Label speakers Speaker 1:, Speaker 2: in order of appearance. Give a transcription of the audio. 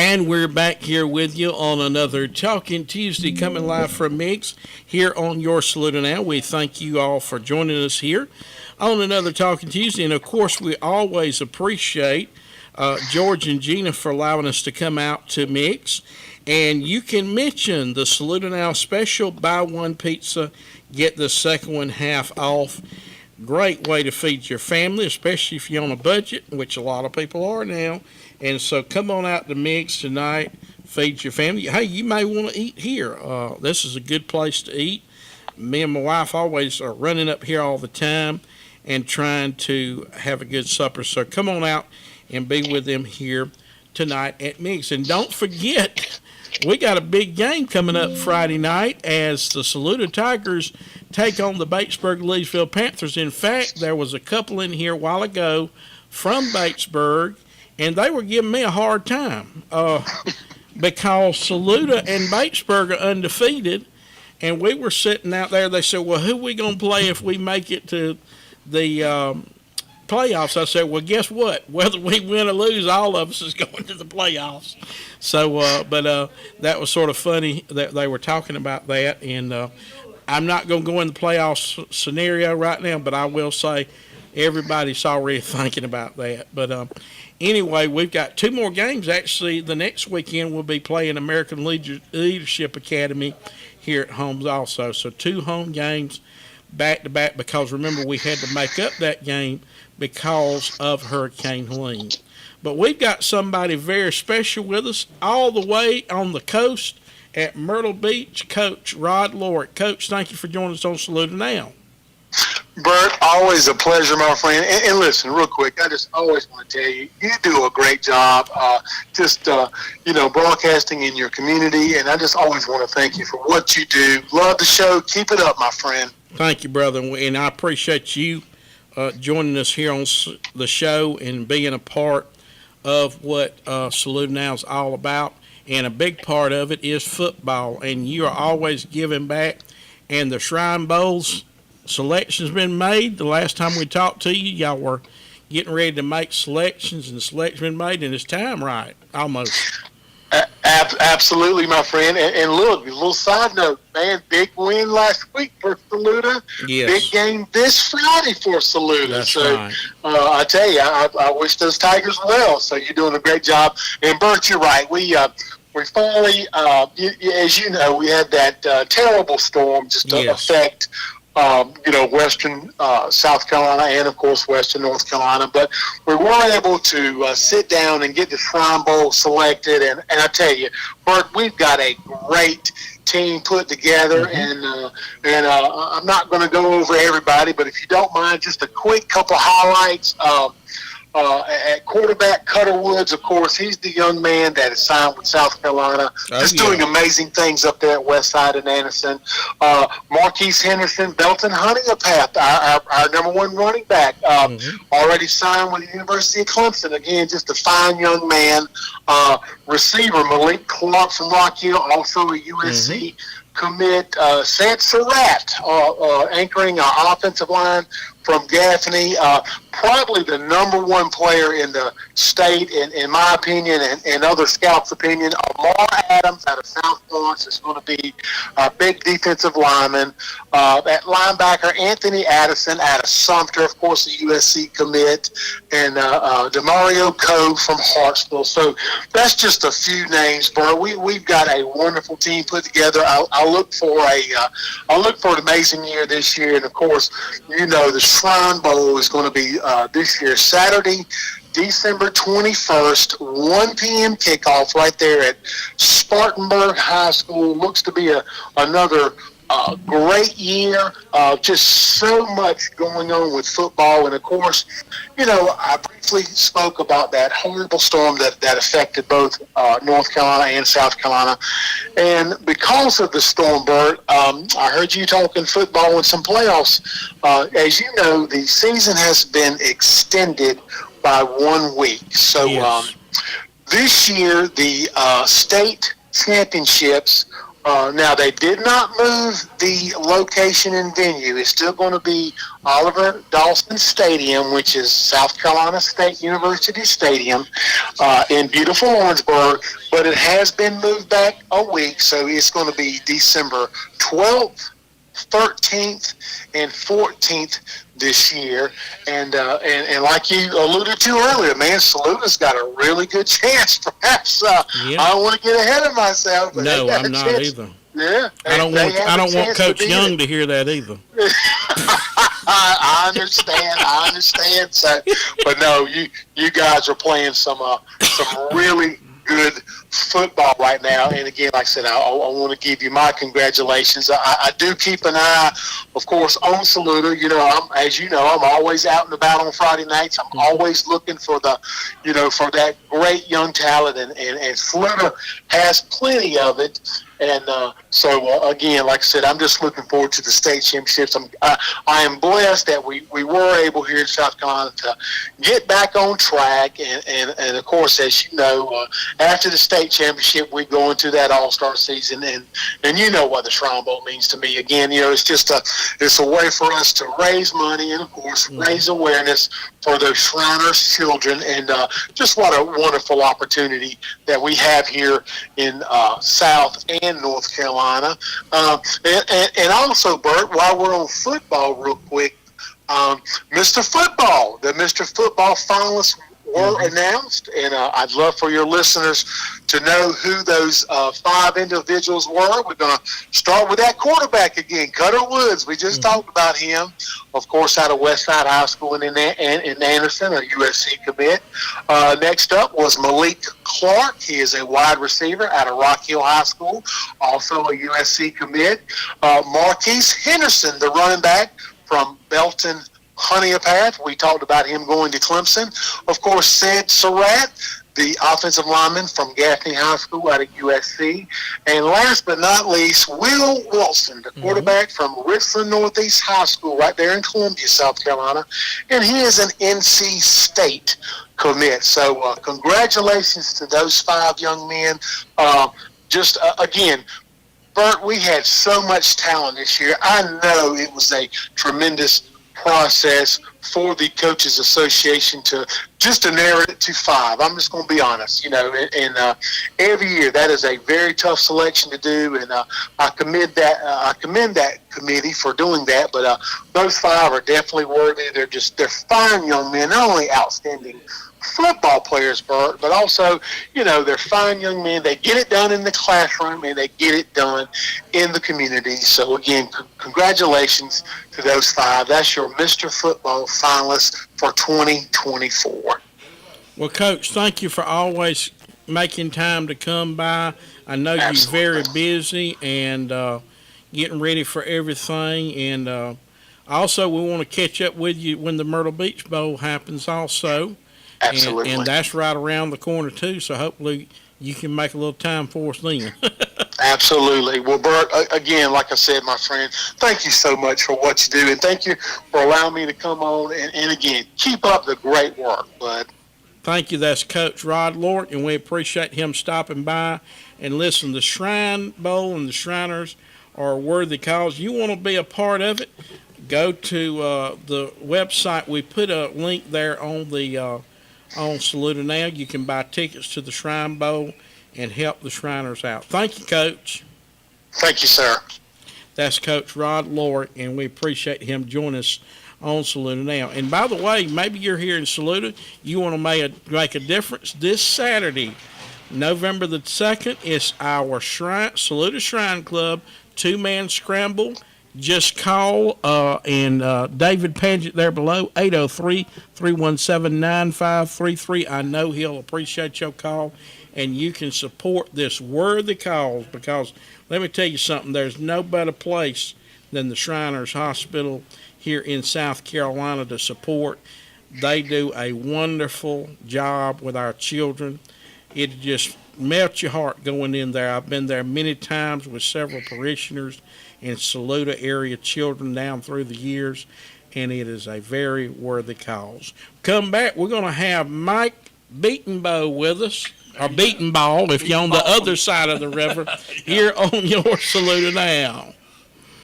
Speaker 1: And we're back here with you on another Talking Tuesday, coming live from Migs here on your Saluda Now. We thank you all for joining us here on another Talking Tuesday. And of course, we always appreciate George and Gina for allowing us to come out to Migs. And you can mention the Saluda Now special, buy one pizza, get the second one half off. Great way to feed your family, especially if you're on a budget, which a lot of people are now. And so come on out to Migs tonight, feed your family. Hey, you may want to eat here. This is a good place to eat. Me and my wife always are running up here all the time and trying to have a good supper. So come on out and be with them here tonight at Migs. And don't forget, we got a big game coming up Friday night as the Saluda Tigers take on the Batesburg-Leesville Panthers. In fact, there was a couple in here a while ago from Batesburg, and they were giving me a hard time because Saluda and Batesburg are undefeated, and we were sitting out there. They said, well, who are we going to play if we make it to the playoffs? I said, well, guess what? Whether we win or lose, all of us is going to the playoffs. So, but that was sort of funny that they were talking about that, and I'm not going to go in the playoff scenario right now, but I will say everybody's already thinking about that. But anyway, we've got two more games. Actually, the next weekend we'll be playing American Leadership Academy here at Holmes also. So two home games back-to-back because, remember, we had to make up that game because of Hurricane Helene. But we've got somebody very special with us all the way on the coast at Myrtle Beach, Coach Rod Lorick. Coach, thank you for joining us on Saluda Now.
Speaker 2: Bert, always a pleasure, my friend. And listen, real quick, I just always want to tell you, you do a great job broadcasting in your community, and I just always want to thank you for what you do. Love the show. Keep it up, my friend.
Speaker 1: Thank you, brother, and I appreciate you joining us here on the show and being a part of what Saluda Now is all about. And a big part of it is football, and you are always giving back. And the Shrine Bowls selection's been made. The last time we talked to you, y'all were getting ready to make selections, and the selection's been made, and it's time right, almost.
Speaker 2: Absolutely, my friend. And look, a little side note, man, big win last week for Saluda.
Speaker 1: Yes.
Speaker 2: Big game this Friday for Saluda.
Speaker 1: That's
Speaker 2: so
Speaker 1: right.
Speaker 2: I tell you, I wish those Tigers well. So you're doing a great job. And Bert, you're right. We finally, as you know, we had that terrible storm just to affect western South Carolina and, of course, western North Carolina. But we were able to sit down and get the Shrine Bowl selected. And I tell you, Bert, we've got a great team put together.
Speaker 1: Mm-hmm.
Speaker 2: And I'm not going to go over everybody, but if you don't mind, just a quick couple highlights. At quarterback, Cutter Woods, of course, he's the young man that is signed with South Carolina. Doing amazing things up there at Westside and Anderson. Marquise Henderson, Belton Honeypath, our number one running back, already signed with the University of Clemson. Again, just a fine young man. Receiver, Malik Clark from Rock Hill, also a USC commit. Sant Surratt, anchoring our offensive line from Gaffney, probably the number one player in the state, in my opinion, and other scouts' opinion. Amar Adams out of South Florence is going to be a big defensive lineman. At linebacker, Anthony Addison out of Sumter, of course, a USC commit, and Demario Coe from Hartsville. So that's just a few names, bro. We've got a wonderful team put together. I'll look for an amazing year this year, and of course, you know, the Shrine Bowl is going to be this year, Saturday, December 21st, 1 p.m. kickoff right there at Spartanburg High School. Looks to be another great year. Just so much going on with football. And, of course, you know, I briefly spoke about that horrible storm that affected both North Carolina and South Carolina. And because of the storm, Bert, I heard you talking football and some playoffs. As you know, the season has been extended by 1 week. So this year, the state championships Now, they did not move the location and venue. It's still going to be Oliver Dawson Stadium, which is South Carolina State University Stadium in beautiful Orangeburg, but it has been moved back a week, so it's going to be December 12th, 13th, and 14th this year. And like you alluded to earlier, man, Saluta's got a really good chance. Perhaps I don't want to get ahead of myself, but
Speaker 1: no, I'm not either.
Speaker 2: Yeah,
Speaker 1: I don't want Coach Young to hear that either.
Speaker 2: I understand. So, but no, you guys are playing some really good football right now. And again, like I said, I want to give you my congratulations. I do keep an eye, of course, on Saluda. As you know, I'm always out and about on Friday nights. I'm always looking for for that great young talent, and Saluda has plenty of it. And so again, like I said, I'm just looking forward to the state championships. I am blessed that we were able here in South Carolina to get back on track. And of course, as you know, after the state championship, we go into that All-Star season. And you know what the Shrine Bowl means to me. Again, it's just it's a way for us to raise money and, of course, raise awareness for those Shriners children. And just what a wonderful opportunity that we have here in South and North Carolina. And also, Bert, while we're on football real quick, Mr. Football, the Mr. Football finalists were announced, and I'd love for your listeners to know who those 5 individuals were. We're going to start with that quarterback again, Cutter Woods. We just talked about him, of course, out of Westside High School in Anderson, a USC commit. Next up was Malik Clark. He is a wide receiver out of Rock Hill High School, also a USC commit. Marquise Henderson, the running back from Belton Honeypath. We talked about him going to Clemson. Of course, Sid Surratt, the offensive lineman from Gaffney High School out of USC. And last but not least, Will Wilson, the quarterback from Richland Northeast High School right there in Columbia, South Carolina. And he is an NC State commit. So congratulations to those 5 young men. Again, Bert, we had so much talent this year. I know it was a tremendous process for the Coaches Association to narrow it to 5. I'm just going to be honest, and every year that is a very tough selection to do, and I commend that committee for doing that. But those 5 are definitely worthy. They're fine young men, not only outstanding football players, Bert, but also, they're fine young men. They get it done in the classroom, and they get it done in the community. So, again, congratulations to those 5. That's your Mr. Football finalists for 2024.
Speaker 1: Well, Coach, thank you for always making time to come by. I know
Speaker 2: Absolutely.
Speaker 1: You're very busy and getting ready for everything. And also, we want to catch up with you when the Myrtle Beach Bowl happens also.
Speaker 2: Absolutely.
Speaker 1: And that's right around the corner, too, so hopefully you can make a little time for us then.
Speaker 2: Absolutely. Well, Bert, again, like I said, my friend, thank you so much for what you do, and thank you for allowing me to come on, and again, keep up the great work, bud.
Speaker 1: Thank you. That's Coach Rod Lorick, and we appreciate him stopping by. And listen, the Shrine Bowl and the Shriners are a worthy cause. You want to be a part of it, go to the website. We put a link there on the on Saluda Now. You can buy tickets to the Shrine Bowl and help the Shriners out. Thank you, Coach.
Speaker 2: Thank you, sir.
Speaker 1: That's Coach Rod Lorick, and we appreciate him joining us on Saluda Now. And by the way, maybe you're here in Saluda, you want to make a difference. This Saturday, November the 2nd, is our Saluda Shrine Club 2-man scramble. Just call and David Paget there below, 803-317-9533. I know he'll appreciate your call, and you can support this worthy cause, because let me tell you something, there's no better place than the Shriners Hospital here in South Carolina to support. They do a wonderful job with our children. It just melts your heart going in there. I've been there many times with several parishioners and Saluda area children down through the years, and it is a very worthy cause. Come back, we're going to have Mike Beatonbow with us. or beaten ball if you're on the other side of the river here on your Saluda Now.